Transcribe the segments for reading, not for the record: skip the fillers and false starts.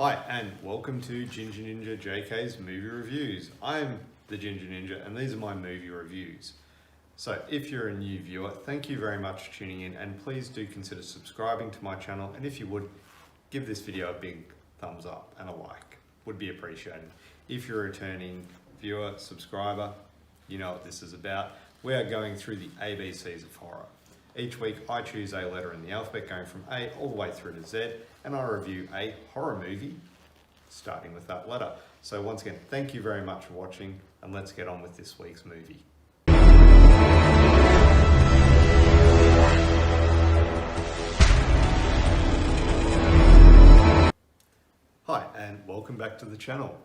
Hi and welcome to Ginger Ninja JK's movie reviews. I'm the Ginger Ninja and these are my movie reviews. So if you're a new viewer, thank you very much for tuning in and please do consider subscribing to my channel, and if you would, give this video a big thumbs up and a like, would be appreciated. If you're a returning viewer, subscriber, you know what this is about. We are going through the ABCs of horror. Each week I choose a letter in the alphabet going from A all the way through to Z, and I review a horror movie starting with that letter. So once again, thank you very much for watching and let's get on with this week's movie. Hi and welcome back to the channel.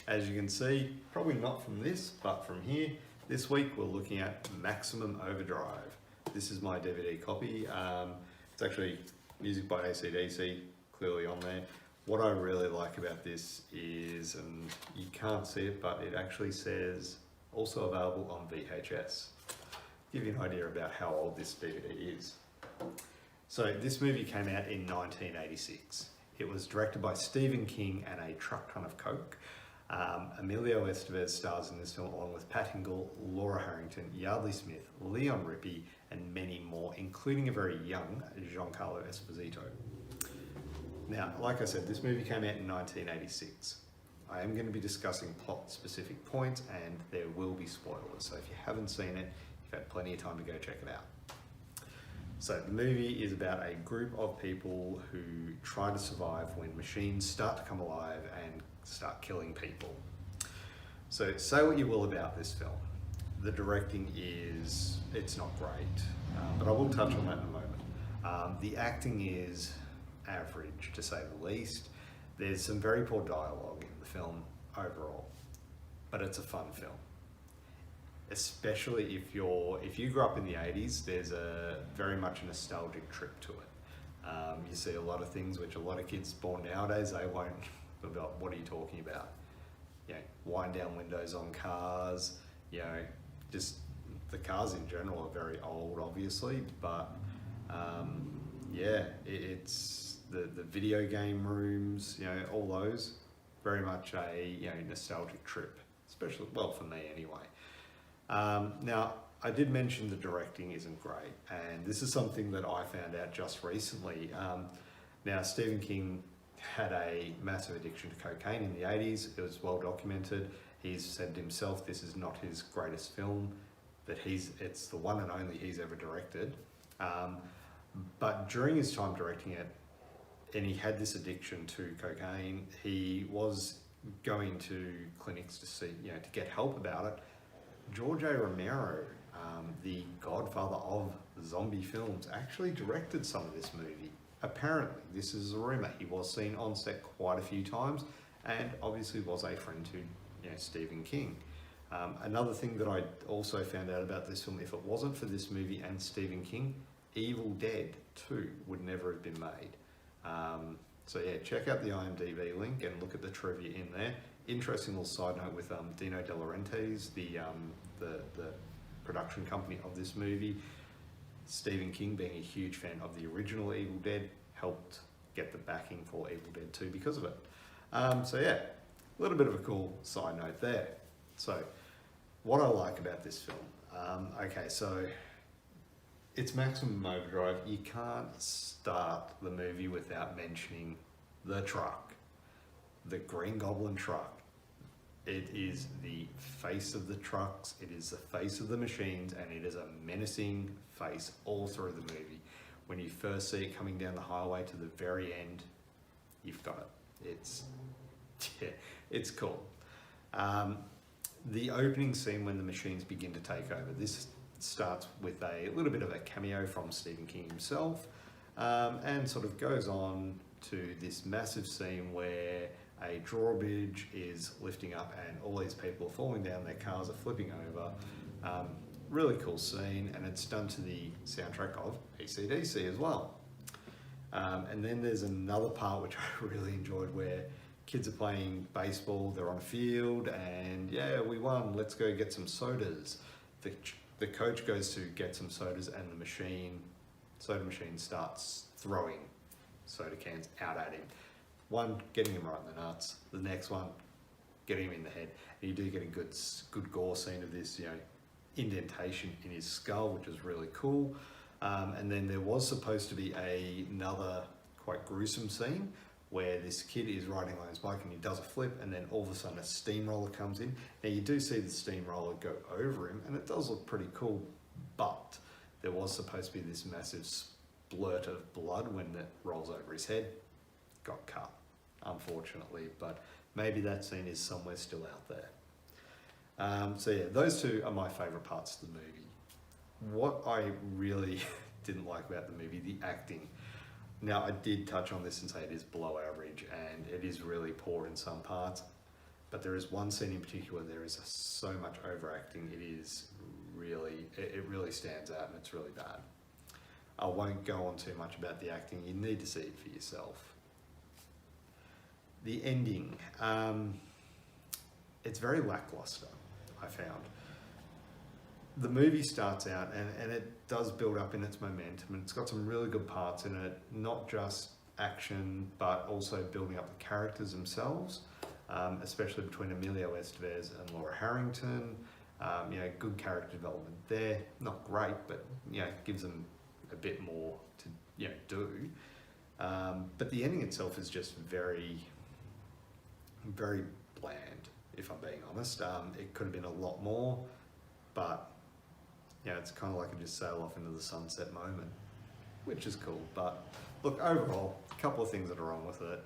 As you can see, probably not from this, but from here, this week we're looking at Maximum Overdrive. This is my DVD copy. It's actually music by AC/DC, clearly on there. What I really like about this is, and you can't see it, but it actually says also available on VHS. Give you an idea about how old this DVD is. So this movie came out in 1986. It was directed by Stephen King and a truck ton of coke. Emilio Estevez stars in this film along with Pat Hingle, Laura Harrington, Yardley Smith, Leon Rippey, and many more, including a very young Giancarlo Esposito. Now, like I said, this movie came out in 1986. I am going to be discussing plot-specific points and there will be spoilers, so if you haven't seen it, you've had plenty of time to go check it out. So the movie is about a group of people who try to survive when machines start to come alive and start killing people. So say what you will about this film. The directing it's not great, but I will touch on that in a moment. The acting is average, to say the least. There's some very poor dialogue in the film overall, but it's a fun film. Especially if you grew up in the 80s, there's a very much a nostalgic trip to it. You see a lot of things which a lot of kids born nowadays, they won't, they'll be like, what are you talking about? You know, wind down windows on cars, you know, just the cars in general are very old, obviously, but yeah, it's the video game rooms, you know, all those, very much a nostalgic trip, especially, well, for me anyway. Now, I did mention the directing isn't great, and this is something that I found out just recently. Now, Stephen King had a massive addiction to cocaine in the 80s. It was well documented. He's said himself this is not his greatest film, that it's the one and only he's ever directed. But during his time directing it, and he had this addiction to cocaine, he was going to clinics to see, to get help about it. George A. Romero, the godfather of zombie films, actually directed some of this movie. Apparently, this is a rumor. He was seen on set quite a few times and obviously was a friend to Stephen King. Another thing that I also found out about this film, if it wasn't for this movie and Stephen King, Evil Dead 2 would never have been made. So yeah, check out the IMDb link and look at the trivia in there. Interesting little side note with Dino De Laurentiis, the production company of this movie. Stephen King, being a huge fan of the original Evil Dead, helped get the backing for Evil Dead 2 because of it. So yeah, a little bit of a cool side note there. So what I like about this film, okay, so it's Maximum Overdrive. You can't start the movie without mentioning the truck, the Green Goblin truck. It is the face of the trucks, it is the face of the machines, and it is a menacing face all through the movie. When you first see it coming down the highway to the very end, you've got it. It's cool. The opening scene when the machines begin to take over, this starts with a little bit of a cameo from Stephen King himself, and sort of goes on to this massive scene where a drawbridge is lifting up and all these people are falling down, their cars are flipping over. Really cool scene, and it's done to the soundtrack of AC/DC as well. And then there's another part which I really enjoyed where kids are playing baseball, they're on a field, and yeah, we won, let's go get some sodas. The coach goes to get some sodas and the soda machine starts throwing soda cans out at him. One, getting him right in the nuts. The next one, getting him in the head. And you do get a good gore scene of this, indentation in his skull, which is really cool. And then there was supposed to be another quite gruesome scene where this kid is riding on his bike and he does a flip, and then all of a sudden a steamroller comes in. Now you do see the steamroller go over him, and it does look pretty cool, but there was supposed to be this massive splurt of blood when it rolls over his head. Got cut, unfortunately, but maybe that scene is somewhere still out there. So yeah, those two are my favourite parts of the movie. What I really didn't like about the movie, the acting. Now, I did touch on this and say it is below average, and it is really poor in some parts, but there is one scene in particular, there is so much overacting, it really stands out, and it's really bad. I won't go on too much about the acting, you need to see it for yourself. The ending, it's very lackluster, I found. The movie starts out and it does build up in its momentum, and it's got some really good parts in it, not just action, but also building up the characters themselves, especially between Emilio Estevez and Laura Harrington. Good character development there. Not great, but gives them a bit more to do. But the ending itself is just very, very bland, if I'm being honest. It could have been a lot more, but it's kind of like a just sail off into the sunset moment, which is cool. But look, overall, a couple of things that are wrong with it,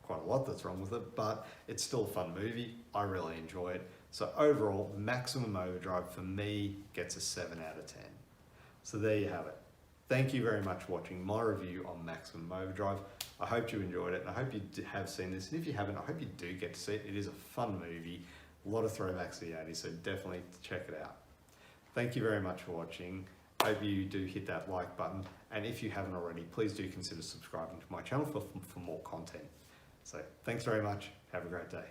quite a lot that's wrong with it, but it's still a fun movie. I really enjoy it. So overall, Maximum Overdrive for me gets a 7 out of 10. So there you have it. Thank you very much for watching my review on Maximum Overdrive. I hope you enjoyed it, and I hope you have seen this. And if you haven't, I hope you do get to see it. It is a fun movie, a lot of throwbacks to the 80s, so definitely check it out. Thank you very much for watching. Hope you do hit that like button, and if you haven't already, please do consider subscribing to my channel for more content. So thanks very much. Have a great day.